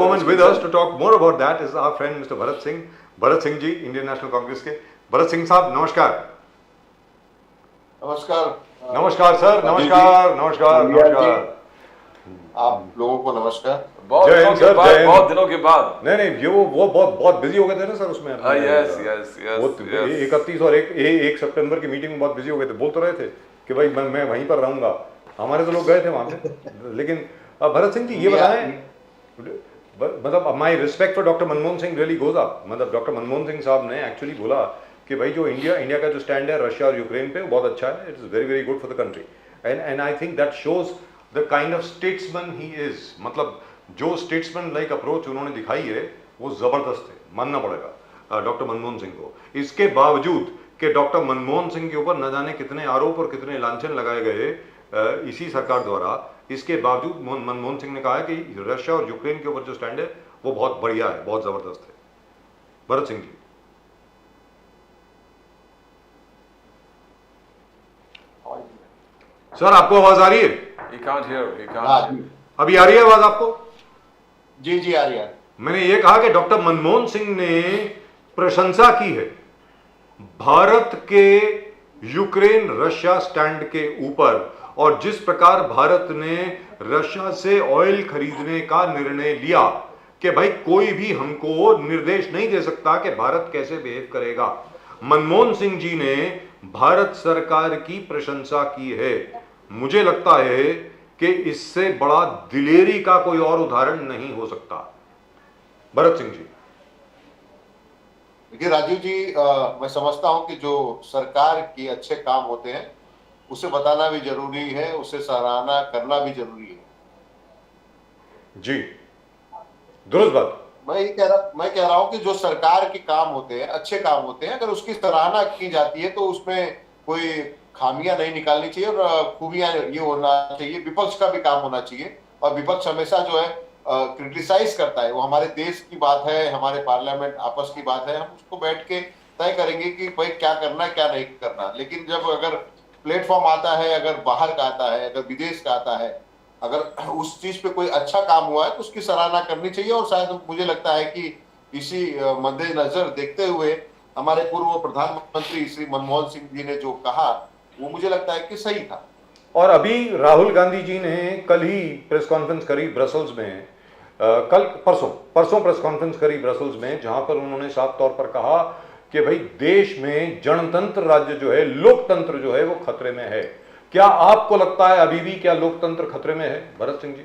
Moment with us to talk more about that is our friend Mr. Bharat Singh. Bharat Singh ji, Indian national Congress के। भरत सिंह साहब नमस्कार। नमस्कार। नमस्कार sir, नमस्कार नमस्कार नमस्कार। आप लोगों को नमस्कार। जय हिंद सर, जय हिंद। बहुत दिनों के बाद। नहीं ये वो बहुत बिजी हो गए थे ना सर उसमें। यस यस वो 31 और 1 सितंबर की मीटिंग में बहुत बिजी हो गए थे। बोल तो रहे थे कि भाई मैं वहीं पर रहूंगा। हमारे तो लोग गए थे वहां पे। लेकिन भरत सिंह जी ये बताएं, मतलब my respect for doctor Manmohan Singh really goes up. मतलब डॉक्टर मनमोहन सिंह साहब ने एक्चुअली बोला कि भाई जो इंडिया का जो स्टैंड है रशिया और यूक्रेन पे वो बहुत अच्छा है। It is very very good for the country and I think that shows the kind of statesman he is. मतलब जो स्टेट्समैन लाइक अप्रोच उन्होंने दिखाई है वो जबरदस्त है, मानना पड़ेगा डॉक्टर मनमोहन सिंह को। इसके बावजूद कि डॉक्टर मनमोहन सिंह के ऊपर न जाने कितने आरोप और कितने लांछन लगाए गए इसी सरकार द्वारा, इसके बावजूद मनमोहन सिंह ने कहा है कि रशिया और यूक्रेन के ऊपर जो स्टैंड है वो बहुत बढ़िया है, बहुत जबरदस्त है। भरत सिंह जी। सर आपको आवाज आ रही है? He can't hear. अभी आ रही है आवाज आपको? जी आ रही है। मैंने ये कहा कि डॉक्टर मनमोहन सिंह ने प्रशंसा की है भारत के यूक्रेन रशिया स्टैंड के ऊपर, और जिस प्रकार भारत ने रशिया से ऑयल खरीदने का निर्णय लिया कि भाई कोई भी हमको निर्देश नहीं दे सकता कि भारत कैसे बिहेव करेगा। मनमोहन सिंह जी ने भारत सरकार की प्रशंसा की है। मुझे लगता है कि इससे बड़ा दिलेरी का कोई और उदाहरण नहीं हो सकता। भरत सिंह जी। देखिए राजीव जी, मैं समझता हूं कि जो सरकार के अच्छे काम होते हैं उसे बताना भी जरूरी है, उसे सराहना करना भी जरूरी है। जी दुरुस्त बात। मैं कह रहा हूं कि जो सरकार के काम होते हैं, अच्छे काम होते हैं, अगर उसकी सराहना की जाती है तो उसमें कोई खामियां नहीं निकालनी चाहिए और खूबियां ये होना चाहिए। विपक्ष का भी काम होना चाहिए, और विपक्ष हमेशा जो है क्रिटिसाइज करता है। वो हमारे देश की बात है, हमारे पार्लियामेंट आपस की बात है, हम उसको बैठ के तय करेंगे कि भाई क्या करना है क्या नहीं करना। लेकिन जब अगर प्लेटफॉर्म आता है, अगर बाहर का आता है, अगर विदेश का आता है, अगर उस चीज पे कोई अच्छा काम हुआ है तो उसकी सराहना करनी चाहिए। और शायद मुझे लगता है कि इसी मद्देनजर देखते हुए हमारे पूर्व प्रधानमंत्री श्री मनमोहन सिंह जी ने जो कहा वो मुझे लगता है कि सही था। और अभी राहुल गांधी जी ने कल ही प्रेस कॉन्फ्रेंस करी ब्रसल्स में, परसों प्रेस कॉन्फ्रेंस करी ब्रसल्स में, जहां पर उन्होंने साफ तौर पर कहा कि भाई देश में जनतंत्र राज्य जो है, लोकतंत्र जो है वो खतरे में है। क्या आपको लगता है अभी भी क्या लोकतंत्र खतरे में है भरत सिंह जी?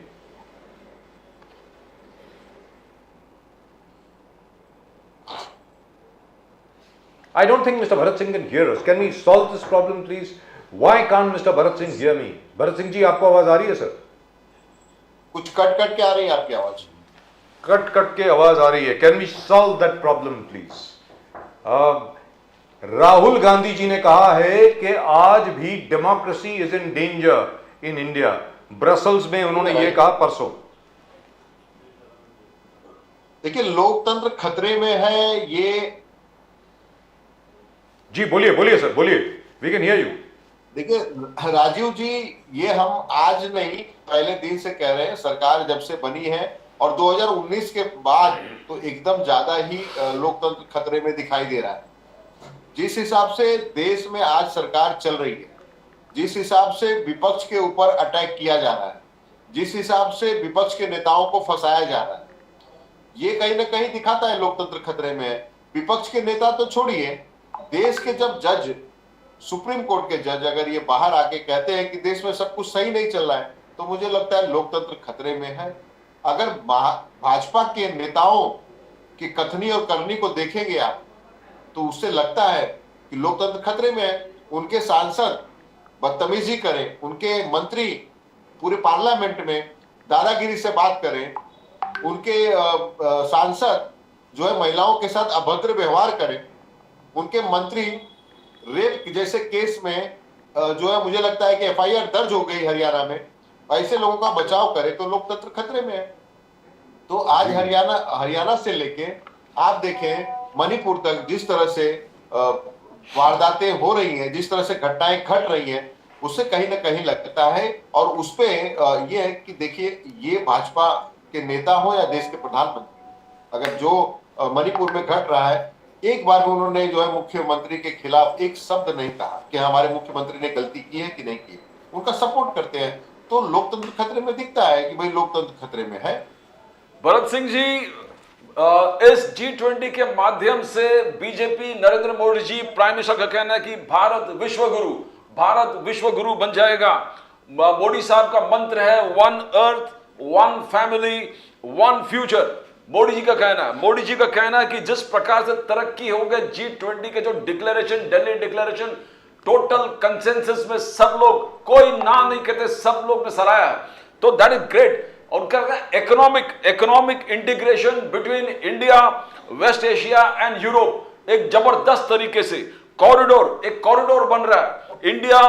I don't think Mr. Bharat Singh can hear us. Can we solve this problem please? Why can't Mr. Bharat Singh hear me? Bharat Singh जी आपको आवाज आ रही है सर? कुछ कट के आ रही है आपकी आवाज। कट के आवाज आ रही है। Can we solve that problem please? Rahul Gandhi ji ने कहा है कि आज भी democracy is in danger in India. Brussels में उन्होंने ये कहा परसों। देखिए लोकतंत्र खतरे में है ये। जी बोलिए सर, बोलिए, वी कैन हियर यू। देखिए राजीव जी, ये हम आज नहीं पहले दिन से कह रहे हैं। सरकार जब से बनी है और 2019 के बाद तो एकदम ज्यादा ही लोकतंत्र खतरे में दिखाई दे रहा है। जिस हिसाब से देश में आज सरकार चल रही है, जिस हिसाब से विपक्ष के ऊपर अटैक किया जा रहा है, जिस हिसाब से विपक्ष के नेताओं को फंसाया जा रहा है, ये कहीं ना कहीं दिखाता है लोकतंत्र खतरे में है। विपक्ष के नेता तो छोड़िए, देश के जब जज, सुप्रीम कोर्ट के जज अगर ये बाहर आके कहते हैं कि देश में सब कुछ सही नहीं चल रहा है, तो मुझे लगता है लोकतंत्र खतरे में है। अगर भाजपा के नेताओं की कथनी और करनी को देखेंगे आप, तो उससे लगता है कि लोकतंत्र खतरे में है। उनके सांसद बदतमीजी करें, उनके मंत्री पूरे पार्लियामेंट में दादागिरी से बात करें, उनके सांसद जो है महिलाओं के साथ अभद्र व्यवहार करें, उनके मंत्री रेप जैसे केस में जो है मुझे लगता है कि एफआईआर दर्ज हो गई हरियाणा में, ऐसे लोगों का बचाव करे, तो लोकतंत्र खतरे में है। तो आज हरियाणा से लेके आप देखें मणिपुर तक जिस तरह से वारदातें हो रही हैं, जिस तरह से घटनाएं घट रही हैं, उससे कहीं ना कहीं लगता है। और उसपे ये है कि देखिए ये भाजपा के नेता हो या देश के प्रधानमंत्री, अगर जो मणिपुर में घट रहा है, एक बार भी उन्होंने जो है मुख्यमंत्री के खिलाफ एक शब्द नहीं कहा कि हमारे मुख्यमंत्री ने गलती की है कि नहीं की, उनका सपोर्ट करते हैं। तो लोकतंत्र खतरे में दिखता है कि भाई लोकतंत्र खतरे में है। भरत सिंह जी, इस G20 के माध्यम से BJP Narendra Modi ji prime minister का कहना है कि भारत विश्व गुरु बन जाएगा। मोदी साहब का मंत्र है one earth, one family, one future. Modi ji का कहना है कि जिस प्रकार से तरक्की हो गई G20 के जो declaration, Delhi declaration, total consensus में सब लोग, कोई ना नहीं कहते, सब लोग ने सराहा है। तो दैट इज ग्रेट। और क्या economic integration between India, West Asia and Europe एक जबरदस्त तरीके से एक कॉरिडोर बन रहा है, इंडिया,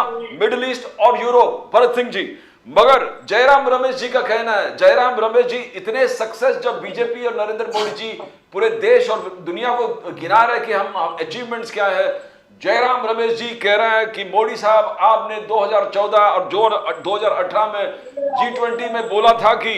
मिडिल ईस्ट और यूरोप। भरत सिंह जी, मगर जयराम रमेश जी का कहना है, जयराम रमेश जी इतने सक्सेस जब बीजेपी और नरेंद्र मोदी जी पूरे देश और दुनिया को गिना रहे कि हम अचीवमेंट्स क्या है, जयराम रमेश जी कह रहे हैं कि मोदी साहब आपने 2014 और 2018 में G20 में बोला था कि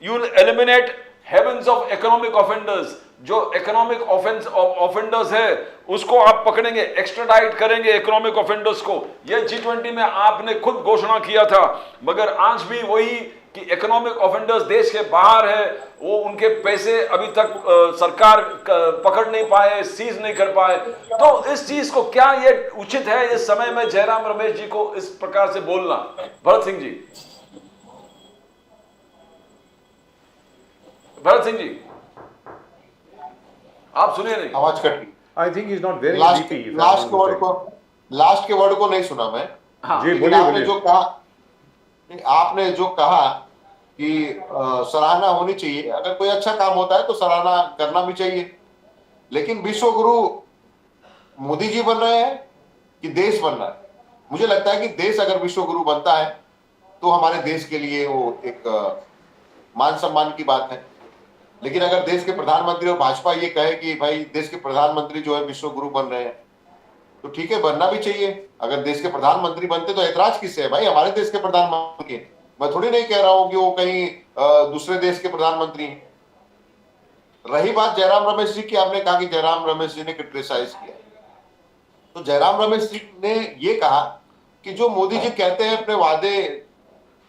you will eliminate havens of economic offenders. जो इकोनॉमिक ऑफेंडर्स है उसको आप पकड़ेंगे, एक्स्ट्राडाइट करेंगे इकोनॉमिक ऑफेंडर्स को। यह G20 में आपने खुद घोषणा किया था, मगर आज भी वही कि इकोनॉमिक ऑफेंडर्स देश के बाहर है, वो उनके पैसे अभी तक सरकार पकड़ नहीं पाए, सीज नहीं कर पाए। तो इस चीज को क्या ये उचित है इस समय में जयराम रमेश जी को इस प्रकार से बोलना? भरत सिंह जी आप सुनिए नहीं, आवाज कट गई। I think is not very last के वर्ड को नहीं सुना मैं। हाँ, जी लेकिन बोलिए। आपने जो कहा कि सराहना होनी चाहिए, अगर कोई अच्छा काम होता है तो सराहना करना भी चाहिए। लेकिन विश्व गुरु मोदी जी बन रहे हैं कि देश बन रहा है? मुझे लगता है कि देश अगर विश्व गुरु बनता है तो हमारे देश के लिए वो एक मान सम्मान की बात है। लेकिन अगर देश के प्रधानमंत्री और भाजपा ये कहे कि भाई देश के प्रधानमंत्री जो है विश्व गुरु बन रहे हैं, तो ठीक है, बनना भी चाहिए। अगर देश के प्रधानमंत्री बनते तो ऐतराज किससे है भाई? हमारे देश के प्रधानमंत्री, मैं थोड़ी नहीं कह रहा हूं कि वो कहीं दूसरे देश के प्रधानमंत्री हैं। रही बात जयराम रमेश जी की, आपने कहा कि जयराम रमेश जी ने क्रिटिसाइज किया, तो जयराम रमेश जी ने ये कहा कि जो मोदी जी कहते हैं अपने वादे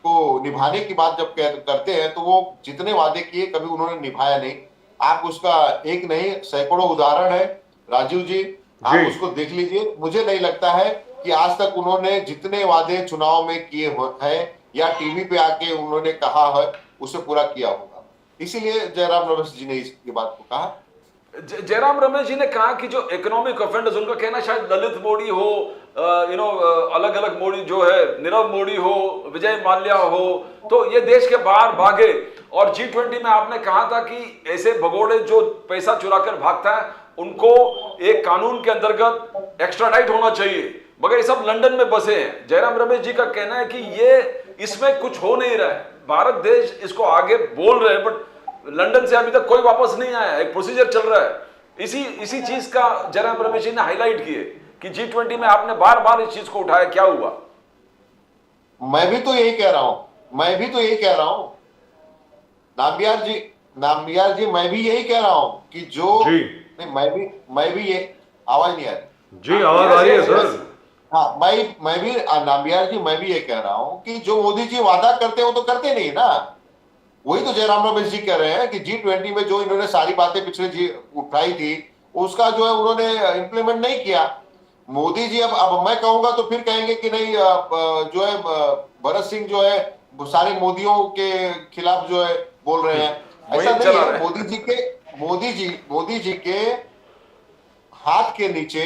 को निभाने की बात जब करते हैं, तो वो जितने वादे किए कभी उन्होंने निभाया नहीं। आप उसका एक नहीं सैकड़ों उदाहरण है राजीव जी, आप उसको देख लीजिए। मुझे नहीं लगता है कि आज तक उन्होंने जितने वादे चुनाव में किए हैं या टीवी पे आके उन्होंने कहा है उसे पूरा किया होगा। इसीलिए जयराम रमेश जी ने ये बात को कहा। जयराम रमेश जी ने कहा कि जो इकोनॉमिक ऑफेंडर्स, उनका कहना शायद ललित मोदी हो, अलग अलग मोदी जो है, नीरव मोदी हो, विजय माल्या हो, तो ये देश के बाहर भागे। और G20 में आपने कहा था कि ऐसे भगोड़े जो पैसा चुरा कर भागता है उनको एक कानून के अंतर्गत एक्स्ट्राडाइट होना चाहिए, मगर ये सब लंदन में बसे हैं। जयराम रमेश जी का कहना है कि ये इसमें कुछ हो नहीं रहा है, भारत देश इसको आगे बोल रहे हैं, बट लंदन से अभी तक कोई वापस नहीं आया, एक प्रोसीजर चल रहा है। इसी चीज का जयराम रमेश जी ने हाईलाइट किए कि G20 में आपने बार बार इस चीज को उठाया, क्या हुआ? मैं भी तो यही कह रहा हूं नामबियार जी, मैं भी यही कह रहा हूं कि जो नहीं, मैं भी ये आवाज नहीं आ रही जी, आवाज आ रही है सर। हाँ, मैं भी नामबियार जी, मैं भी ये कह रहा हूं कि जो मोदी जी वादा करते हैं वो तो करते नहीं ना। वही तो जयराम रमेश जी कह रहे हैं कि G20 में जो इन्होंने सारी बातें पिछले जी उठाई थी उसका जो है उन्होंने इंप्लीमेंट नहीं किया। मोदी जी अब मैं कहूंगा तो फिर कहेंगे कि नहीं, जो है भरत सिंह जो है सारे मोदियों के खिलाफ जो है बोल रहे हैं। ऐसा नहीं है। मोदी जी के हाथ के नीचे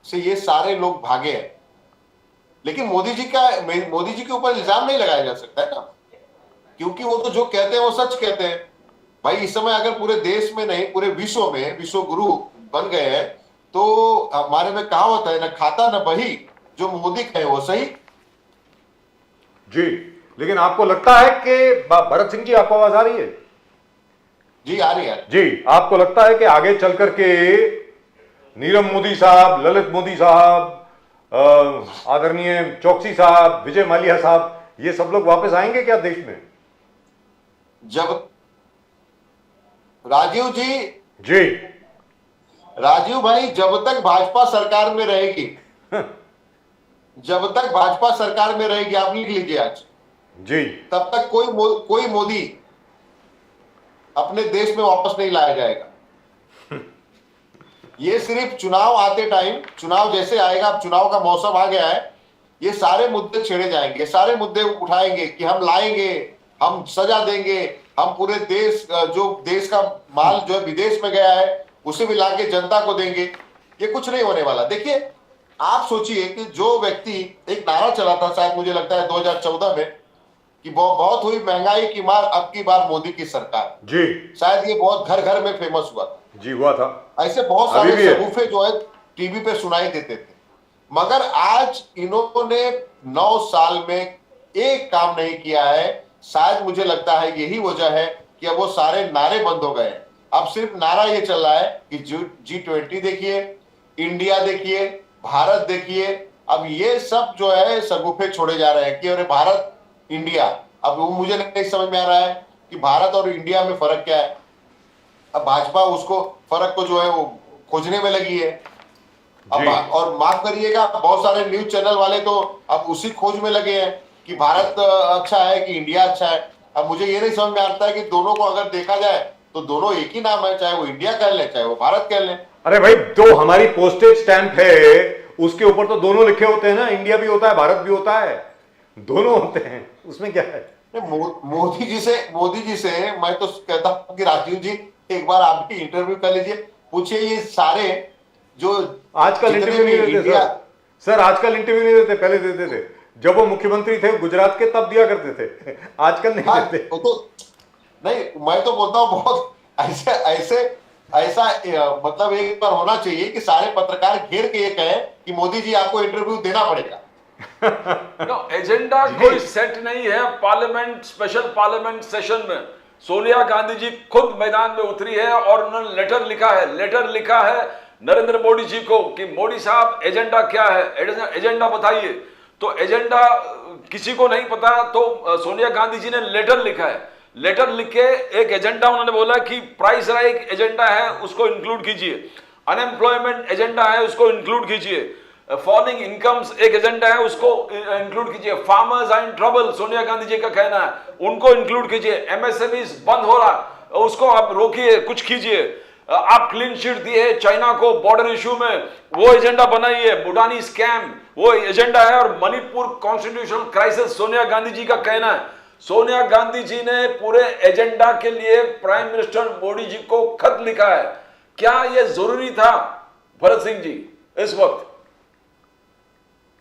से ये सारे लोग भागे हैं, लेकिन मोदी जी के ऊपर इल्जाम नहीं लगाया जा सकता है ना, क्योंकि वो तो जो कहते हैं वो सच कहते हैं। भाई इस समय अगर पूरे देश में नहीं पूरे विश्व में विश्व गुरु बन गए हैं, तो हमारे में कहावत है, ना खाता ना बही, जो मोदी कहे वो सही। जी, लेकिन आपको लगता है कि भरत सिंह जी, आपको आवाज आ रही है? जी आ रही है जी, आपको लगता है कि आगे चल करके नीरव मोदी साहब, ललित मोदी साहब, आदरणीय चौकसी साहब, विजय माल्या साहब, ये सब लोग वापस आएंगे क्या देश में? राजीव जी, जी। राजीव भाई, जब तक भाजपा सरकार में रहेगी, जब तक भाजपा सरकार में रहेगी, आप लिख लीजिए आज, जी। तब तक कोई मोदी अपने देश में वापस नहीं लाया जाएगा। ये सिर्फ चुनाव आते टाइम, चुनाव जैसे आएगा, अब चुनाव का मौसम आ गया है, ये सारे मुद्दे छेड़े जाएंगे, सारे मुद्दे उठाएंगे कि हम लाएंगे, हम सजा देंगे, हम पूरे देश, जो देश का माल जो है विदेश में गया है उसे भी लाके जनता को देंगे। ये कुछ नहीं होने वाला। देखिए, आप सोचिए कि जो व्यक्ति, एक नारा चला था शायद मुझे लगता है 2014 में, कि बहुत हुई महंगाई की मार, अब की बार मोदी की सरकार। जी। शायद ये बहुत घर घर में फेमस हुआ था। जी, हुआ था। ऐसे बहुत अभी सारे भी है। सगुफे जो है टीवी पे सुनाई देते थे, मगर आज इन्होंने 9 साल में एक काम नहीं किया है। शायद मुझे लगता है यही वजह है कि अब वो सारे नारे बंद हो गए हैं। अब सिर्फ नारा ये चल रहा है कि G20 देखिए, इंडिया देखिए, भारत देखिए। अब ये सब जो है सगुफे छोड़े जा रहे हैं कि अरे भारत, इंडिया। अब वो मुझे नहीं समझ में आ रहा है कि भारत और इंडिया में फर्क क्या है। अब भाजपा उसको, फर्क को जो है वो खोजने में लगी है। अब और माफ करिएगा, बहुत सारे न्यूज चैनल वाले तो अब उसी खोज में लगे हैं कि भारत अच्छा है कि इंडिया अच्छा है। अब मुझे ये नहीं समझ में आता है कि दोनों को अगर देखा जाए तो दोनों एक ही नाम है, चाहे वो इंडिया कह लें चाहे वो भारत कह लें। अरे भाई, तो हमारी पोस्टेज स्टैंप है, उसके ऊपर तो दोनों लिखे होते हैं ना, इंडिया भी होता है भारत भी होता है, दोनों होते हैं, उसमें क्या है। मोदी जी से मैं तो कहता हूं कि राजीव जी, एक बार आप भी इंटरव्यू कर लीजिए, पूछिए ये सारे जो आजकल इंटरव्यू नहीं देते सर, आजकल इंटरव्यू नहीं देते, पहले देते थे जब वो मुख्यमंत्री थे गुजरात के, तब दिया करते थे, आजकल नहीं देते। तो नहीं, मैं तो बोलता हूँ बहुत ऐसा मतलब एक बार होना चाहिए कि सारे पत्रकार घेर के ये कहें कि मोदी जी आपको इंटरव्यू देना पड़ेगा। एजेंडा कोई सेट नहीं है। पार्लियामेंट, स्पेशल पार्लियामेंट सेशन में सोनिया गांधी जी खुद मैदान में उतरी है और उन्होंने लेटर लिखा है नरेंद्र मोदी जी को कि मोदी साहब एजेंडा क्या है, एजेंडा बताइए। तो एजेंडा किसी को नहीं पता, तो सोनिया गांधी जी ने लेटर लिखा है। लेटर लिख के एक एजेंडा उन्होंने बोला कि प्राइस राइज एजेंडा है उसको इंक्लूड कीजिए, अनएम्प्लॉयमेंट एजेंडा है उसको इंक्लूड कीजिए, फॉलिंग इनकम्स एक एजेंडा है उसको इंक्लूड कीजिए, farmers are in trouble Sonia Gandhi ji का कहना है, उनको इंक्लूड कीजिए, एमएसएमई बंद हो रहा उसको आप रोकिए, कुछ कीजिए, आप क्लीन शीट दिए चाइना को बॉर्डर इश्यू में, वो एजेंडा बनाइए, बुडानी स्कैम वो एजेंडा है, और मणिपुर कॉन्स्टिट्यूशनल क्राइसिस सोनिया गांधी जी का कहना है। सोनिया गांधी जी ने पूरे एजेंडा के लिए प्राइम मिनिस्टर मोदी जी को खत लिखा है। क्या यह जरूरी था भरत सिंह जी इस वक्त?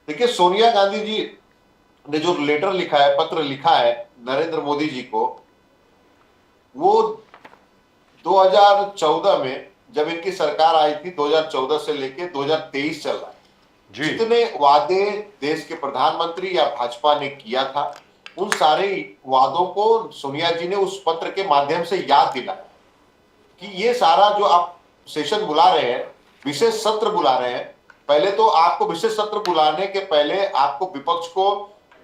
देखिए, सोनिया गांधी जी ने जो लेटर लिखा है, पत्र लिखा है नरेंद्र मोदी जी को, वो 2014 में जब इनकी सरकार आई थी, 2014 से लेके 2023 चल रहा है। जितने वादे देश के प्रधानमंत्री या भाजपा ने किया था, उन सारे वादों को सोनिया जी ने उस पत्र के माध्यम से याद दिलाया कि ये सारा जो आप सेशन बुला रहे हैं, विशेष सत्र बुला रहे हैं, पहले तो आपको विशेष सत्र बुलाने के पहले आपको विपक्ष को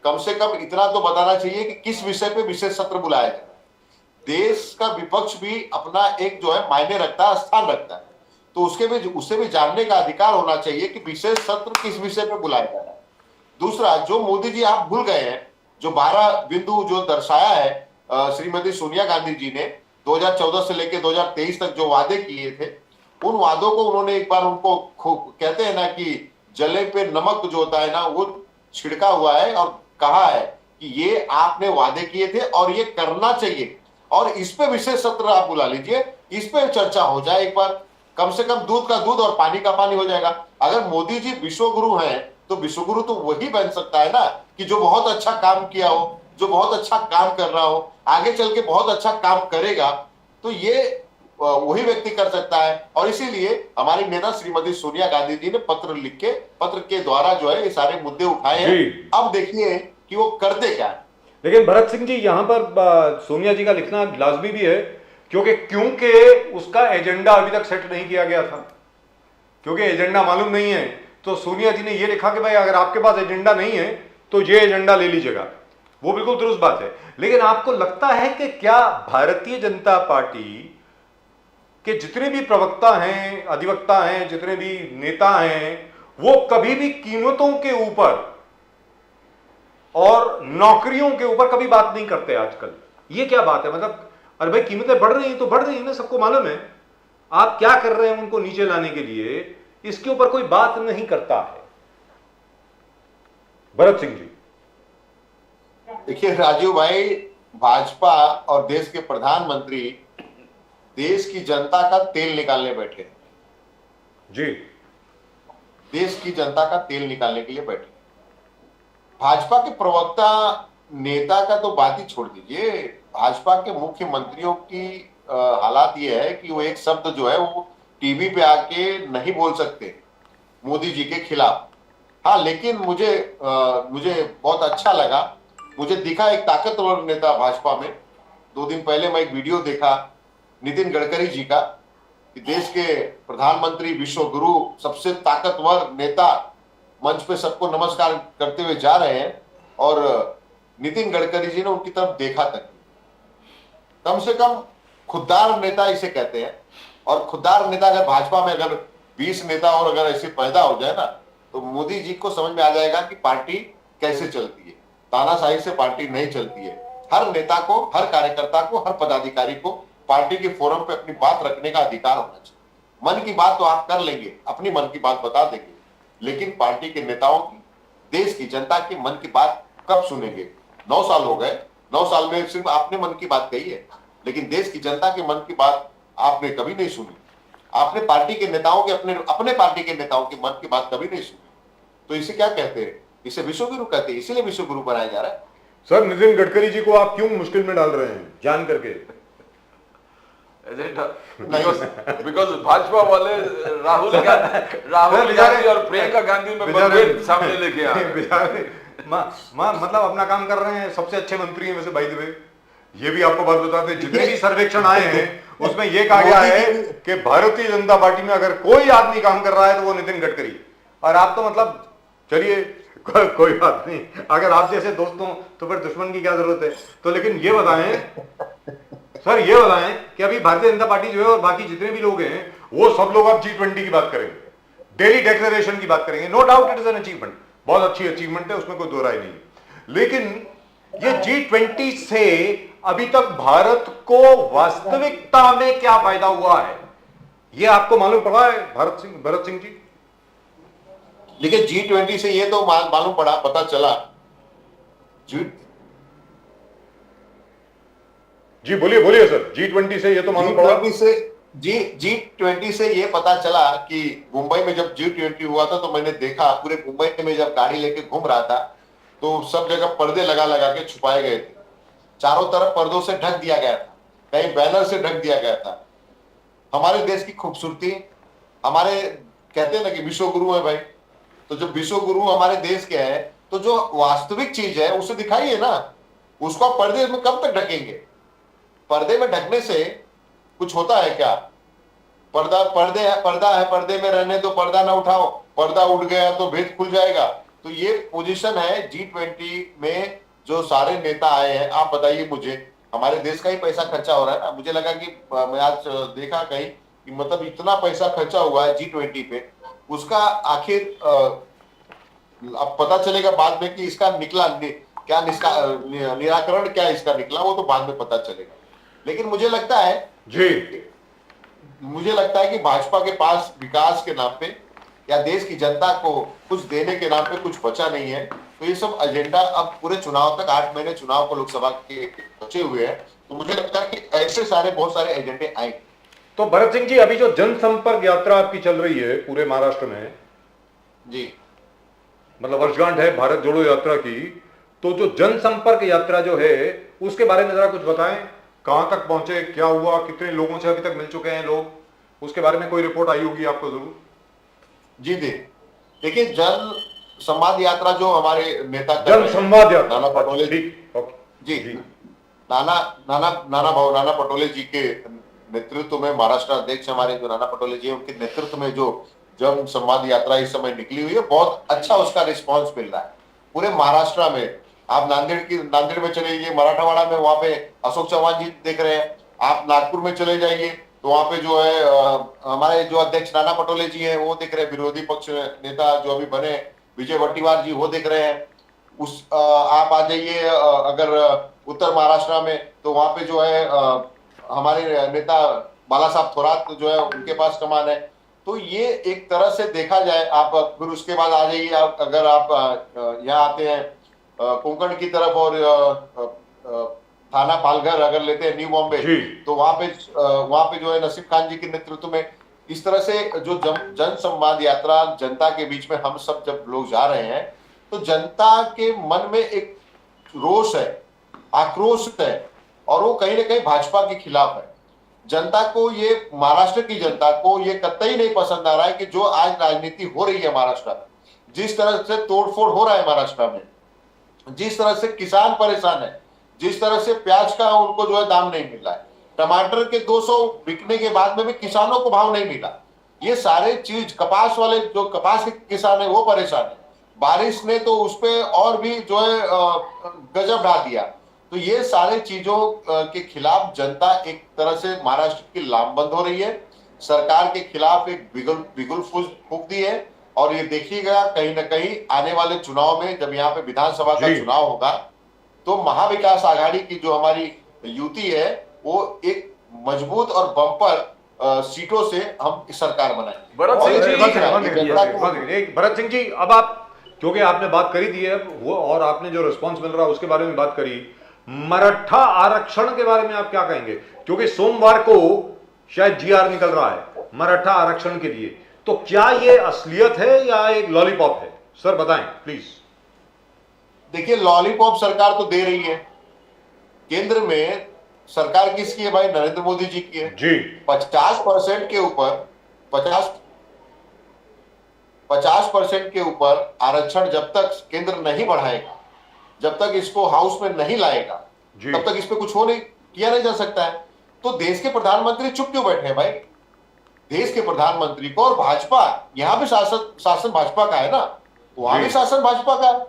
कम से कम इतना तो बताना चाहिए कि किस विषय पे विशेष सत्र बुलाया जाए। देश का विपक्ष भी अपना एक जो है मायने रखता है, स्थान रखता है, तो उसे भी जानने का अधिकार होना चाहिए कि विशेष सत्र किस विषय पे बुलाया जा रहा है। दूसरा, जो मोदी जी आप भूल गए हैं, जो 12 बिंदु जो दर्शाया है श्रीमती सोनिया गांधी जी ने 2014 से लेकर 2023 तक जो वादे किए थे, उन वादों को उन्होंने एक बार उनको कहते हैं ना कि जले पे नमक जो होता है ना, वो छिड़का हुआ है और कहा है कि ये आपने वादे किए थे और ये करना चाहिए, और इस पे विशेष सत्र आप बुला लीजिए, इस पे चर्चा हो जाए एक बार, कम से कम दूध का दूध और पानी का पानी हो जाएगा। अगर मोदी जी विश्वगुरु हैं तो विश्वगुरु तो वही बन सकता है ना कि जो बहुत अच्छा काम किया हो, जो बहुत अच्छा काम कर रहा हो, आगे चल के बहुत अच्छा काम करेगा, तो ये वही व्यक्ति कर सकता है। और इसीलिए हमारी नेता श्रीमती सोनिया गांधी जी ने पत्र के द्वारा जो है ये सारे मुद्दे उठाए हैं। अब देखिए कि वो करते क्या है। लेकिन भरत सिंह जी, यहाँ पर सोनिया जी का लिखना लाजमी भी है, क्योंकि उसका एजेंडा अभी तक सेट नहीं किया गया था, क्योंकि एजेंडा मालूम नहीं है, तो सोनिया जी ने ये लिखा कि भाई अगर आपके पास एजेंडा नहीं है तो ये एजेंडा ले लीजिएगा। वो बिल्कुल दुरुस्त बात है। लेकिन आपको लगता है कि क्या भारतीय जनता पार्टी कि जितने भी प्रवक्ता हैं, अधिवक्ता हैं, जितने भी नेता हैं, वो कभी भी कीमतों के ऊपर और नौकरियों के ऊपर कभी बात नहीं करते आजकल। ये क्या बात है? मतलब अरे भाई कीमतें बढ़ रही हैं तो बढ़ रही हैं ना, सबको मालूम है। आप क्या कर रहे हैं उनको नीचे लाने के लिए, इसके ऊपर कोई बात नहीं करता है। भरत सिंह जी। देखिए राजीव भाई, भाजपा और देश के प्रधानमंत्री देश की जनता का तेल निकालने बैठे हैं। जी। देश की जनता का तेल निकालने के लिए बैठे। भाजपा के प्रवक्ता नेता का तो बात ही छोड़ दीजिए, भाजपा के मुख्यमंत्रियों की हालात ये है कि वो एक शब्द जो है वो टीवी पे आके नहीं बोल सकते मोदी जी के खिलाफ। हाँ, लेकिन मुझे बहुत अच्छा लगा, मुझे दिखा एक ताकतवर नेता भाजपा में। 2 दिन पहले मैं एक वीडियो देखा नितिन गडकरी जी का कि देश के प्रधानमंत्री, विश्व गुरु, सबसे ताकतवर नेता मंच पे सबको नमस्कार करते हुए जा रहे हैं और नितिन गडकरी जी ने उनकी तरफ देखा तक। कम से कम खुददार नेता इसे कहते हैं। और खुददार नेता अगर भाजपा में अगर 20 नेता और अगर ऐसे पैदा हो जाए ना, तो मोदी जी को समझ में आ जाएगा कि पार्टी कैसे चलती है। तानाशाही से पार्टी नहीं चलती है। हर नेता को, हर कार्यकर्ता को, हर पदाधिकारी को पार्टी के फोरम पे अपनी बात रखने का अधिकार होना चाहिए। मन की बात तो आप कर लेंगे, अपनी मन की बात बता देंगे, लेकिन पार्टी के नेताओं की, देश की जनता की मन की बात कब सुनेंगे? 9 साल हो गए, 9 साल में सिर्फ आपने मन की बात कही है, लेकिन देश की जनता के मन की बात आपने कभी नहीं सुनी। आपने पार्टी के नेताओं के अपने पार्टी के नेताओं की मन की बात कभी नहीं सुनी। तो इसे क्या कहते हैं? इसे विश्वगुरु कहते हैं, इसीलिए विश्वगुरु बनाया जा रहा है। सर, नितिन गडकरी जी को आप क्यों मुश्किल में डाल रहे हैं जान करके? बिकॉज भाजपा वाले राहुल गांधी और प्रियंका गांधी में मतभेद सामने लेके आ रहे हैं। मतलब अपना काम कर रहे हैं, सबसे अच्छे मंत्री हैं वैसे। बाय द वे, ये भी आपको बात बताते हैं, जितने भी सर्वेक्षण आए हैं उसमें ये कहा गया है कि भारतीय जनता पार्टी में अगर कोई आदमी काम कर रहा है तो वो नितिन गडकरी। और आप तो मतलब चलिए कोई बात नहीं, अगर आप जैसे दोस्त हो तो फिर दुश्मन की क्या जरूरत है। तो लेकिन ये बताएं सर, ये बताएं कि अभी भारतीय जनता पार्टी जो है और बाकी जितने भी लोग हैं वो सब लोग अब G20 की बात करेंगे, डेली डिक्लेरेशन की बात करेंगे। No doubt it is an achievement, बहुत अच्छी अचीवमेंट है, उसमें कोई दो राय नहीं। लेकिन ये G20 से अभी तक भारत को वास्तविकता में क्या फायदा हुआ है, ये आपको मालूम पड़ा है भरत सिंह जी? देखिए, G20 से ये तो मालूम पड़ा, पता चला। जी बोलिए सर। G20 से ये तो मालूम पड़ा। G20 से ये पता चला कि मुंबई में जब G20 हुआ था तो मैंने देखा पूरे मुंबई में जब गाड़ी लेके घूम रहा था तो सब जगह पर्दे लगा लगा के छुपाए गए थे। चारों तरफ पर्दों से ढक दिया गया था, कहीं बैनर से ढक दिया गया था। हमारे देश की खूबसूरती, हमारे कहते हैं ना कि विश्व गुरु है भाई, तो जब विश्व गुरु हमारे देश के हैं तो जो वास्तविक चीज है उसे दिखाइए ना। उसको आप पर्दे में कब तक ढकेंगे? पर्दे में ढकने से कुछ होता है क्या? पर्दा है, पर्दे में रहने दो, पर्दा ना उठाओ, पर्दा उठ गया तो भेद खुल जाएगा। तो ये पोजीशन है G20 में। जो सारे नेता आए हैं, आप बताइए मुझे, हमारे देश का ही पैसा खर्चा हो रहा है ना। मुझे लगा कि मैं आज देखा कहीं कि मतलब इतना पैसा खर्चा हुआ है G20 पे, उसका आखिर अब पता चलेगा बाद में कि इसका निकला क्या, निराकरण क्या इसका निकला, वो तो बाद में पता चलेगा। लेकिन मुझे लगता है कि भाजपा के पास विकास के नाम पे या देश की जनता को कुछ देने के नाम पे कुछ बचा नहीं है। तो ये सब एजेंडा अब पूरे चुनाव तक, 8 महीने चुनाव को लोकसभा के बचे हुए हैं, तो मुझे लगता है कि ऐसे बहुत सारे एजेंडे आएंगे। तो भरत सिंह जी, अभी जो जनसंपर्क यात्रा आपकी चल रही है पूरे महाराष्ट्र में, जी, मतलब वर्षगांठ है भारत जोड़ो यात्रा की, तो जो जनसंपर्क यात्रा जो है उसके बारे में जरा कुछ बताएं। कहां तक पहुंचे, क्या हुआ, कितने लोगों से अभी तक मिल चुके हैं लोग, उसके बारे में कोई रिपोर्ट आई होगी आपको जरूर। जी देखिए, जन संवाद यात्रा जो हमारे नेता जन संवाद यात्रा, नाना पटोले जी, नाना पटोले जी के नेतृत्व में, महाराष्ट्र अध्यक्ष हमारे जो नाना पटोले जी, उनके नेतृत्व में जो जन संवाद यात्रा इस समय निकली हुई है, बहुत अच्छा उसका रिस्पांस मिल रहा है पूरे महाराष्ट्र में। आप नांदेड़ में चले जाइए, मराठावाड़ा में, वहां पे अशोक चौहान जी देख रहे हैं। आप नागपुर में चले जाइए, तो वहां पे जो है हमारे जो अध्यक्ष नाना पटोले जी हैं वो दिख रहे हैं, विरोधी पक्ष नेता जो अभी बने विजय वट्टीवार जी वो दिख रहे हैं। आप आ जाइए अगर उत्तर महाराष्ट्र में, तो वहां पे जो है हमारे नेता बाला साहब थोरात जो है उनके पास कमान है। तो ये एक तरह से देखा जाए, आप फिर उसके बाद आ जाइए, अगर आप यहाँ आते हैं कोंकण की तरफ और थाना पालघर अगर लेते हैं न्यू बॉम्बे, तो वहां पे जो है नसीम खान जी के नेतृत्व में इस तरह से जो जन संवाद यात्रा जनता के बीच में हम सब जब लोग जा रहे हैं, तो जनता के मन में एक रोष है, आक्रोश है, और वो कहीं ना कहीं भाजपा के खिलाफ है। जनता को ये, महाराष्ट्र की जनता को ये कतई नहीं पसंद आ रहा है कि जो आज राजनीति हो रही है महाराष्ट्र में, जिस तरह से तोड़फोड़ हो रहा है महाराष्ट्र में, जिस तरह से किसान परेशान है, जिस तरह से प्याज का उनको जो है दाम नहीं मिल रहा है, टमाटर के 200 बिकने के बाद में भी किसानों को भाव नहीं मिला, ये सारे चीज, कपास वाले जो कपास के किसान है वो परेशान है, बारिश ने तो उस पर और भी जो है गजब ढा दिया। तो ये सारे चीजों के खिलाफ जनता एक तरह से महाराष्ट्र की लामबंद हो रही है, सरकार के खिलाफ एक बिगुल फूंक दी है। और ये देखिएगा कहीं ना कहीं आने वाले चुनाव में, जब यहाँ पे विधानसभा का चुनाव होगा, तो महाविकास आघाड़ी की जो हमारी युति है वो एक मजबूत और बम्पर सीटों से हम सरकार बनाएंगे। भरत सिंह जी, अब आप, क्योंकि आपने बात करी दी है वो, और आपने जो रिस्पांस मिल रहा है उसके बारे में बात करी, मराठा आरक्षण के बारे में आप क्या कहेंगे? क्योंकि सोमवार को शायद जीआर निकल रहा है मराठा आरक्षण के लिए, तो क्या ये असलियत है या एक लॉलीपॉप है? सर बताएं प्लीज। देखिए, लॉलीपॉप सरकार तो दे रही है, केंद्र में सरकार किसकी है भाई? नरेंद्र मोदी जी की है जी। 50% के ऊपर 50% के ऊपर आरक्षण जब तक केंद्र नहीं बढ़ाएगा, जब तक इसको हाउस में नहीं लाएगा, तब तक इस पे कुछ किया नहीं जा सकता है। तो देश के प्रधानमंत्री चुप क्यों बैठे हैं भाई? देश के प्रधानमंत्री को, और भाजपा, यहां भी शासन भाजपा का है ना, वहां भी शासन भाजपा का है।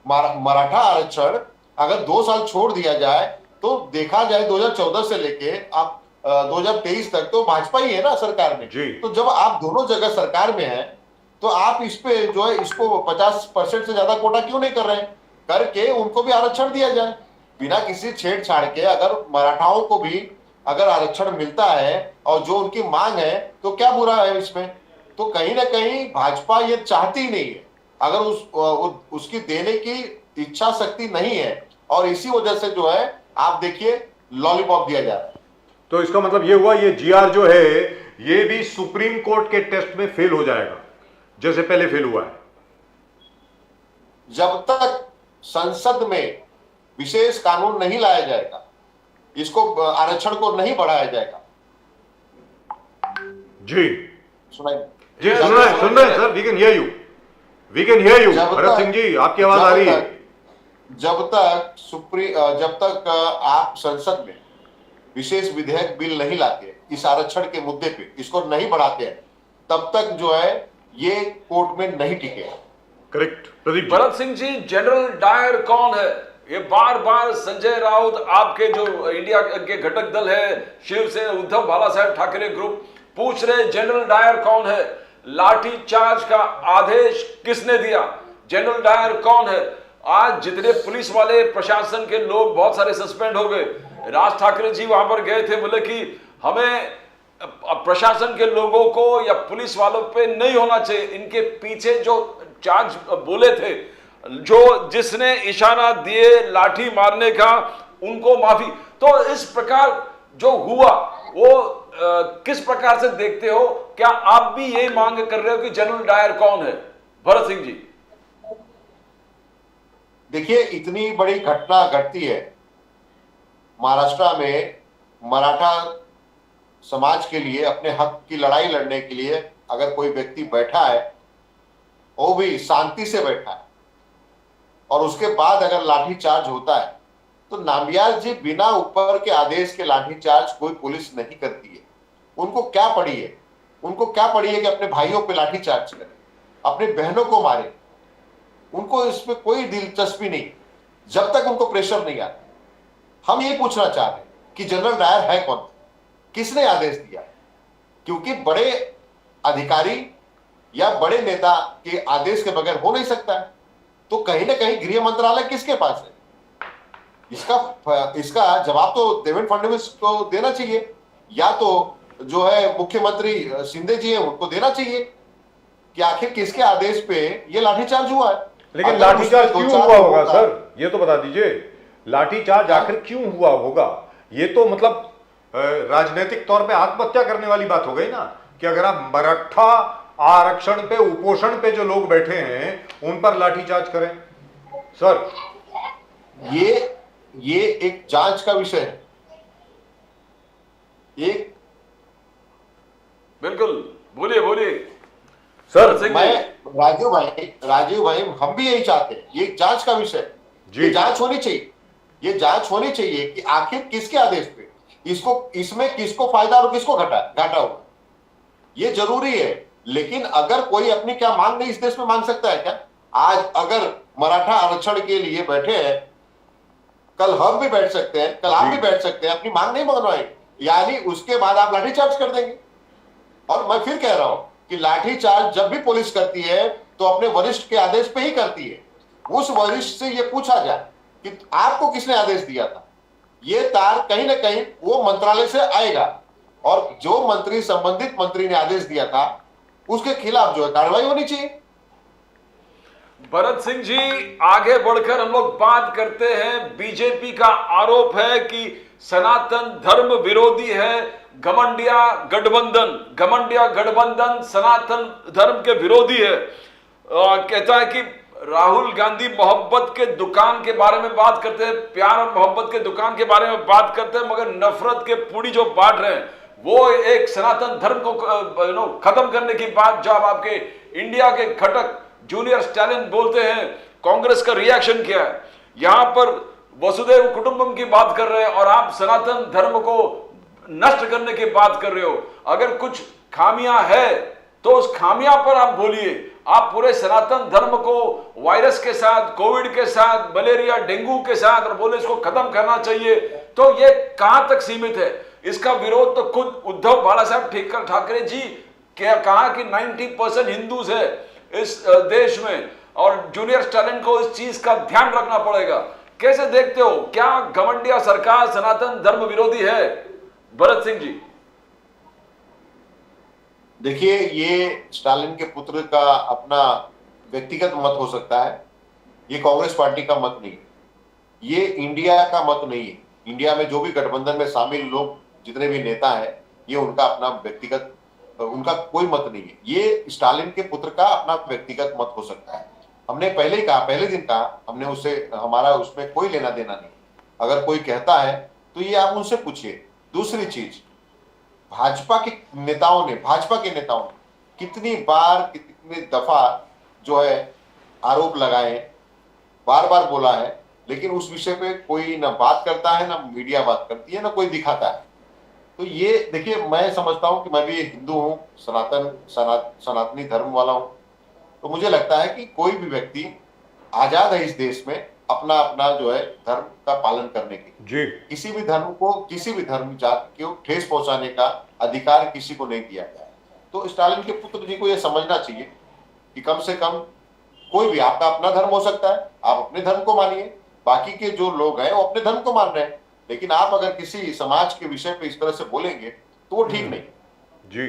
मराठा आरक्षण अगर 2 साल छोड़ दिया जाए, तो देखा जाए 2014 से लेके आप 2023 तक तो भाजपा ही है ना सरकार में। तो जब आप दोनों जगह सरकार में हैं, तो आप इस पे जो है इसको 50% से ज्यादा कोटा क्यों नहीं कर रहे हैं? करके उनको भी आरक्षण दिया जाए बिना किसी छेड़छाड़ के। अगर मराठाओं को भी अगर आरक्षण मिलता है और जो उनकी मांग है, तो क्या बुरा है इसमें? तो कहीं ना कहीं भाजपा ये चाहती नहीं है, अगर उसकी देने की इच्छा शक्ति नहीं है, और इसी वजह से जो है आप देखिए लॉलीपॉप दिया जा रहा है। तो इसका मतलब ये हुआ, ये जीआर जो है ये भी सुप्रीम कोर्ट के टेस्ट में फेल हो जाएगा जैसे पहले फेल हुआ है। जब तक संसद में विशेष कानून नहीं लाया जाएगा, इसको आरक्षण को नहीं बढ़ाया जाएगा। जी सुनाई जी, सुन रहे हैं sir, we can hear you Bharat Singh ji, आपकी आवाज आ रही है। जब तक आप संसद में विशेष विधेयक बिल नहीं लाते इस आरक्षण के मुद्दे पे, इसको नहीं बढ़ाते हैं, तब तक जो है ये कोर्ट में नहीं टिकेगा। करेक्ट प्रदीप। भरत सिंह जी, जनरल डायर कौन है? ये बार बार संजय राउत, आपके जो इंडिया के घटक दल है शिवसेना, उद्धव बाला साहेब ठाकरे ग्रुप पूछ रहे जनरल डायर कौन है? लाठी चार्ज का आदेश किसने दिया? जनरल डायर कौन है? आज जितने पुलिस वाले प्रशासन के लोग बहुत सारे सस्पेंड हो गए। राज ठाकरे जी वहां पर गए थे, बोले कि हमें प्रशासन के लोगों को या पुलिस वालों पे नहीं होना चाहिए, इनके पीछे जो चार्ज बोले थे, जो जिसने इशारा दिए लाठी मारने का, उनको माफी। तो इस प्रकार जो हुआ वो किस प्रकार से देखते हो? क्या आप भी यही मांग कर रहे हो कि जनरल डायर कौन है? भरत सिंह जी देखिए, इतनी बड़ी घटना घटती है महाराष्ट्र में, मराठा समाज के लिए, अपने हक की लड़ाई लड़ने के लिए अगर कोई व्यक्ति बैठा है, वो भी शांति से बैठा है, और उसके बाद अगर लाठीचार्ज होता है, तो नामयार जी बिना ऊपर के आदेश के लाठीचार्ज कोई पुलिस नहीं करती है। उनको क्या पड़ी है? उनको क्या पड़ी है कि अपने भाइयों पे लाठीचार्ज करें, अपनी बहनों को मारे? उनको इसमें कोई दिलचस्पी नहीं, जब तक उनको प्रेशर नहीं आता। हम ये पूछना चाह रहे हैं कि जनरल डायर है कौन? किसने आदेश दिया? क्योंकि बड़े अधिकारी या बड़े नेता के आदेश के बगैर हो नहीं सकता है। तो कहीं ना कहीं गृह मंत्रालय किसके पास है? इसका जवाब तो देवेंद्र फडणवीस को देना चाहिए, या तो जो है मुख्यमंत्री शिंदे जी है उनको देना चाहिए कि आखिर किसके आदेश पे ये लाठीचार्ज हुआ है। लेकिन अगर लाठीचार्ज उसमें क्यों 2-4 हुआ लोगों होगा का- सर, ये तो बता दीजिए। लाठीचार्ज आखिर क्यों हुआ होगा? ये तो मतलब राजनीतिक तौर पे आत्महत्या करने वाली बात हो गई ना, कि अगर आप मराठा आरक्षण पे, उपोषण पे जो लोग बैठे हैं उन पर लाठीचार्ज करें सर। ये एक जांच का विषय है। एक बिल्कुल, बोलिए बोलिए सर सिंह मैं जी। राजीव भाई हम भी यही चाहते हैं, ये जांच का विषय है। जी। ये जांच होनी चाहिए, ये जांच होनी चाहिए कि आखिर किसके आदेश पे इसमें किसको फायदा और किसको घाटा हुआ, ये जरूरी है। लेकिन अगर कोई अपनी क्या मांग नहीं इस देश में मांग सकता है क्या? आज अगर मराठा आरक्षण के लिए बैठे हैं, कल हम भी बैठ सकते हैं, कल आप भी बैठ सकते हैं, अपनी मांग नहीं मनवाएंगे, यानी उसके बाद आप लाठीचार्ज कर देंगे। और मैं फिर कह रहा हूं कि लाठीचार्ज जब भी पुलिस करती है तो अपने वरिष्ठ के आदेश पे ही करती है। उस वरिष्ठ से ये पूछा जाए कि आपको किसने आदेश दिया था। ये तार कहीं ना कहीं वो मंत्रालय से आएगा, और जो मंत्री, संबंधित मंत्री ने आदेश दिया था उसके खिलाफ जो है कार्रवाई होनी चाहिए। भरत सिंह जी, आगे बढ़कर हम लोग बात करते हैं। बीजेपी का आरोप है कि सनातन धर्म विरोधी है, घमंडिया गठबंधन सनातन धर्म के विरोधी है। कहता है कि राहुल गांधी मोहब्बत के दुकान के बारे में बात करते हैं, प्यार और मोहब्बत के दुकान के बारे में बात करते हैं, मगर नफरत के पूड़ी जो बांट रहे हैं वो एक सनातन धर्म को खत्म करने की बात जब आपके इंडिया के घटक जूनियर स्टालिन बोलते हैं, कांग्रेस का रिएक्शन क्या है? यहां पर वसुधैव कुटुंबम की बात कर रहे हैं और आप सनातन धर्म को नष्ट करने की बात कर रहे हो। अगर कुछ खामियां है तो उस खामियां पर आप बोलिए। आप पूरे सनातन धर्म को वायरस के साथ, कोविड के साथ, मलेरिया, डेंगू के साथ और बोले इसको खत्म करना चाहिए, तो ये कहां तक सीमित है? इसका विरोध तो खुद उद्धव बाला साहब ठाकरे जी कहा कि 90% हिंदूज है इस देश में, और जूनियर स्टालिन को इस चीज का ध्यान रखना पड़ेगा। कैसे देखते हो, क्या घमंडिया सरकार सनातन धर्म विरोधी है? भरत सिंह जी। देखिए, ये स्टालिन के पुत्र का अपना व्यक्तिगत मत हो सकता है, ये कांग्रेस पार्टी का मत नहीं है, ये इंडिया का मत नहीं है। इंडिया में जो भी गठबंधन में शामिल लोग, जितने भी नेता हैं, ये उनका अपना व्यक्तिगत, उनका कोई मत नहीं है। ये स्टालिन के पुत्र का अपना व्यक्तिगत मत हो सकता है। हमने पहले ही कहा, पहले दिन कहा, हमने उससे, हमारा उसमें कोई लेना देना नहीं। अगर कोई कहता है तो ये आप उनसे पूछिए। दूसरी चीज, भाजपा के नेताओं ने कितनी बार, कितनी दफा जो है आरोप लगाए, बार बार बोला है, लेकिन उस विषय पे कोई ना बात करता है, ना मीडिया बात करती है, ना कोई दिखाता है। तो ये देखिए, मैं समझता हूं कि मैं भी हिंदू हूं, सनातनी धर्म वाला हूं, तो मुझे लगता है कि कोई भी व्यक्ति आजाद है इस देश में अपना अपना जो है धर्म का पालन करने की। जी। किसी भी धर्म को, किसी भी धर्म जाति को ठेस पहुंचाने का अधिकार किसी को नहीं दिया गया है। तो स्टालिन के पुत्र जी को यह समझना चाहिए कि कम से कम कोई भी, आपका अपना धर्म हो सकता है, आप अपने धर्म को मानिए, बाकी के जो लोग हैं वो अपने धर्म को मान रहे हैं, लेकिन आप अगर किसी समाज के विषय पे इस तरह से बोलेंगे तो वो ठीक नहीं। जी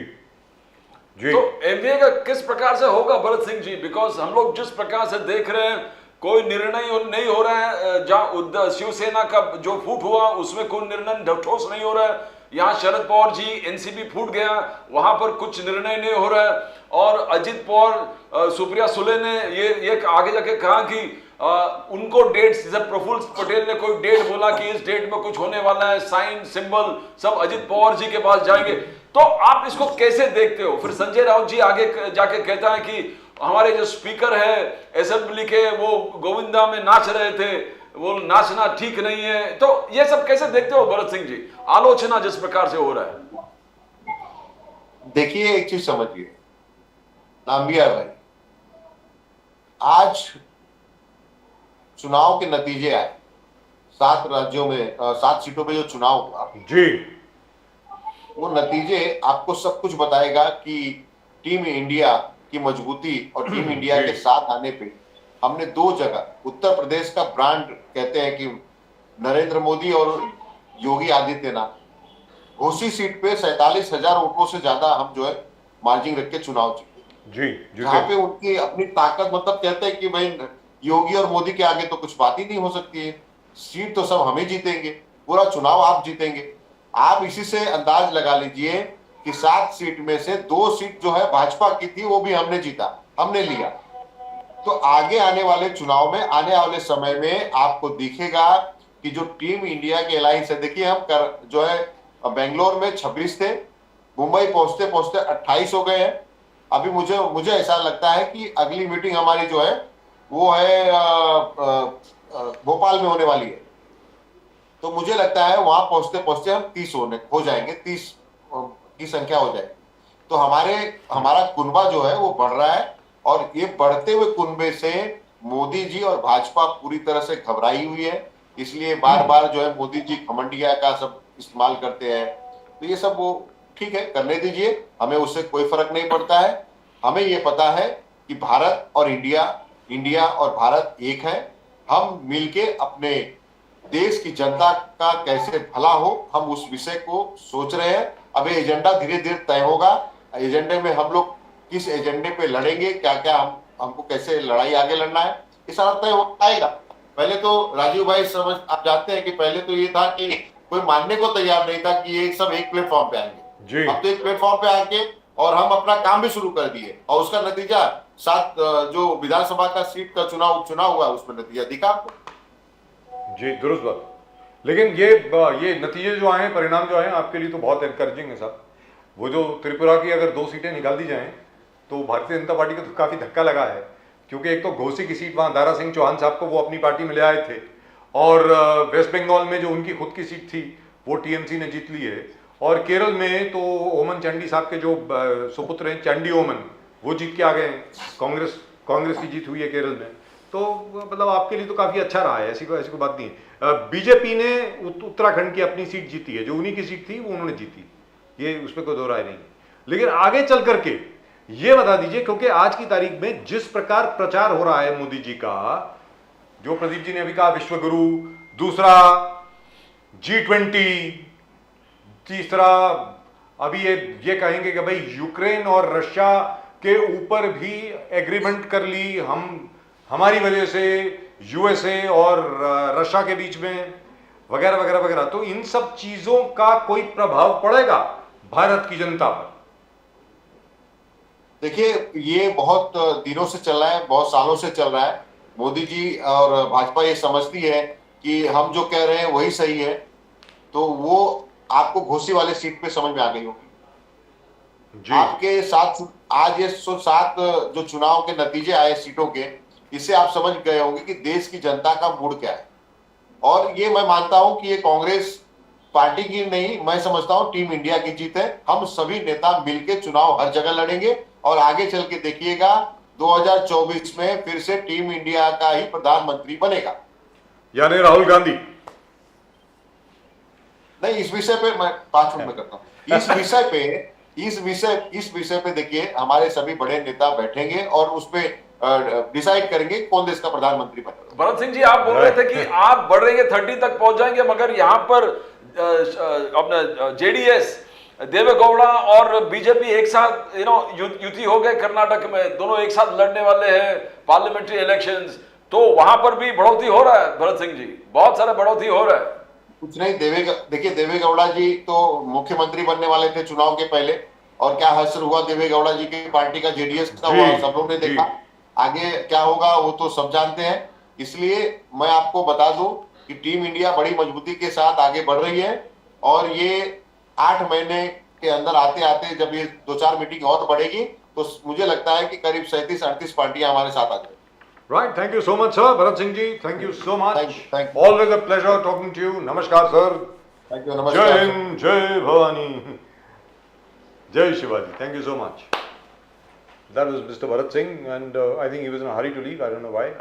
जी। तो एमवीए का किस प्रकार से होगा भरत सिंह जी? बिकॉज हम लोग जिस प्रकार से देख रहे हैं, कोई निर्णय नहीं हो रहा है। जहां शिवसेना का जो फूट हुआ उसमें कोई निर्णय ठोस नहीं हो रहा है। यहाँ शरद पवार जी, एनसीपी फूट गया, वहां पर कुछ निर्णय नहीं हो रहा है। और अजित पवार, सुप्रिया सुले ने ये आगे जाके कहा कि उनको डेट, जब प्रफुल्ल पटेल ने कोई डेट बोला कि इस डेट में कुछ होने वाला है, साइन सिंबल सब अजित पवार जी के पास जाएंगे। तो आप इसको कैसे देखते हो? फिर संजय राउत जी आगे जाके कहता है कि हमारे जो स्पीकर है असेंबली के, वो गोविंदा में नाच रहे थे, वो नाचना ठीक नहीं है। तो ये सब कैसे देखते हो भरत सिंह जी, आलोचना जिस प्रकार से हो रहा है? देखिए, एक चीज समझिए नाम्बिया भाई, आज चुनाव के नतीजे आए, 7 राज्यों में 7 सीटों पे जो चुनाव हुआ जी। वो नतीजे आपको सब कुछ बताएगा कि टीम इंडिया की मजबूती और टीम इंडिया के साथ आने पे हमने दो जगह उत्तर प्रदेश का ब्रांड कहते हैं कि नरेंद्र मोदी और योगी आदित्यनाथ घोसी सीट पे 47,000 वोटों से ज्यादा हम जो है मार्जिन रख के चुनाव जीते, जी जहां पे उनकी अपनी ताकत, मतलब कहते हैं कि भाई योगी और मोदी के आगे तो कुछ बात ही नहीं हो सकती है, सीट तो सब हम ही जीतेंगे, पूरा चुनाव आप जीतेंगे। आप इसी से अंदाज लगा लीजिए कि 7 सीट में से 2 सीट जो है भाजपा की थी, वो भी हमने जीता, हमने लिया। तो आगे आने वाले चुनाव में, आने वाले समय में आपको दिखेगा कि जो टीम इंडिया के अलायंस है, देखिए हम जो है बेंगलोर में 26 थे, मुंबई पहुंचते पहुंचते 28 हो गए हैं। अभी मुझे ऐसा लगता है कि अगली मीटिंग हमारी जो है वो है भोपाल में होने वाली है, तो मुझे लगता है वहां पहुंचते पहुंचते हम 30 हो जाएंगे, 30 की संख्या हो जाएगी। तो हमारा कुनबा जो है वो बढ़ रहा है, और ये बढ़ते हुए कुनबे से मोदी जी और भाजपा पूरी तरह से घबराई हुई है, इसलिए बार बार जो है मोदी जी घमंडिया का सब इस्तेमाल करते हैं। तो ये सब वो ठीक है, करने दीजिए, हमें उससे कोई फर्क नहीं पड़ता है। हमें ये पता है कि भारत और इंडिया और भारत एक है, हम मिलके अपने देश की जनता का कैसे भला हो, हम उस विषय को सोच रहे हैं। अब ये एजेंडा धीरे धीरे तय होगा, एजेंडे में हम लोग किस एजेंडे पे लड़ेंगे, क्या क्या हमको कैसे लड़ाई आगे लड़ना है, ये सारा तय हो आएगा। पहले तो राजीव भाई समझ आप जानते हैं कि पहले तो ये था कि कोई मानने को तैयार नहीं था कि ये सब एक प्लेटफॉर्म पे आएंगे। अब तो एक प्लेटफॉर्म पे आके और हम अपना काम भी शुरू कर दिए, और उसका नतीजा 7 जो विधानसभा का सीट का चुनाव हुआ उसमें नतीजा दिखा आपको। जी दुरुस्त बात। लेकिन ये नतीजे जो आए, परिणाम जो आए, आपके लिए तो बहुत एनकरेजिंग है साहब। वो जो त्रिपुरा की अगर 2 सीटें निकाल दी जाएं तो भारतीय जनता पार्टी को तो काफ़ी धक्का लगा है, क्योंकि एक तो घोसी की सीट वहाँ दारा सिंह चौहान साहब को वो अपनी पार्टी में ले आए थे, और वेस्ट बंगाल में जो उनकी खुद की सीट थी वो टीएमसी ने जीत ली है, और केरल में तो ओमन चांडी साहब के जो सुपुत्र हैं चांडी ओमन, वो जीत के आ गए हैं। कांग्रेस की जीत हुई है केरल में, तो मतलब आपके लिए तो काफ़ी अच्छा रहा है, ऐसी कोई बात नहीं है। बीजेपी ने उत्तराखंड की अपनी सीट जीती है, जो उन्हीं की सीट थी वो उन्होंने जीती, ये उस पर कोई दो राय नहीं। लेकिन आगे चल करके ये बता दीजिए, क्योंकि आज की तारीख में जिस प्रकार प्रचार हो रहा है मोदी जी का, जो प्रदीप जी ने अभी कहा विश्वगुरु, दूसरा G20, तीसरा अभी ये कहेंगे कि भाई यूक्रेन और रशिया के ऊपर भी एग्रीमेंट कर ली, हमारी वजह से यूएसए और रशिया के बीच में, वगैरह वगैरह वगैरह। तो इन सब चीजों का कोई प्रभाव पड़ेगा भारत की जनता पर? देखिए, ये बहुत दिनों से चल रहा है, बहुत सालों से चल रहा है। मोदी जी और भाजपा ये समझती है कि हम जो कह रहे हैं वही सही है, तो वो आपको घोसी वाले सीट पे समझ में आ गई होगी। आपके साथ आज ये 7 जो चुनाव के नतीजे आए सीटों के, इससे आप समझ गए होंगे कि देश की जनता का मूड क्या है। और ये मैं मानता हूं कि ये कांग्रेस पार्टी की नहीं, मैं समझता हूं टीम इंडिया की जीत है। हम सभी नेता मिलकर चुनाव हर जगह लड़ेंगे, और आगे चल के देखिएगा 2024 में फिर से टीम इंडिया का ही प्रधानमंत्री बनेगा, यानी राहुल गांधी। नहीं, इस विषय पे मैं 5 मिनट में करता हूं। इस विषय पे देखिए हमारे सभी बड़े नेता बैठेंगे और उस पे डिसाइड करेंगे कौन देश का प्रधानमंत्री बनेगा। भरत सिंह जी, आप बोल रहे थे कि आप बढ़ेंगे 30 तक पहुंच जाएंगे, मगर यहां पर अपना जेडीएस, देवेगौड़ा और बीजेपी एक साथ युति हो गए कर्नाटक में, दोनों एक साथ लड़ने वाले हैं पार्लियामेंट्री इलेक्शंस, तो वहां पर भी बढ़ोतरी हो रहा है भरत सिंह जी, बहुत सारा बढ़ोतरी हो रहा है। कुछ नहीं, देखिए देवेगौड़ा जी तो मुख्यमंत्री बनने वाले थे चुनाव के पहले, और क्या हश्र हुआ देवेगौड़ा जी की पार्टी का, जेडीएस का हुआ, सब लोग ने देखा। आगे क्या होगा वो तो सब जानते हैं। इसलिए मैं आपको बता दूं कि टीम इंडिया बड़ी मजबूती के साथ आगे बढ़ रही है, और ये 8 महीने के अंदर आते आते जब ये 2-4 मीटिंग और बढ़ेगी तो मुझे लगता है कि करीब 37-38 पार्टियां हमारे साथ आ जाएंगी। Right, thank you so much, sir. Bharat Singh ji, thank you so much. Thank you. Always a pleasure talking to you. Namaskar, sir. Thank you. Namaskar. Jai Hind, Jai Bhavani, Jai Shivaji. Thank you so much. That was Mr. Bharat Singh, and I think he was in a hurry to leave. I don't know why.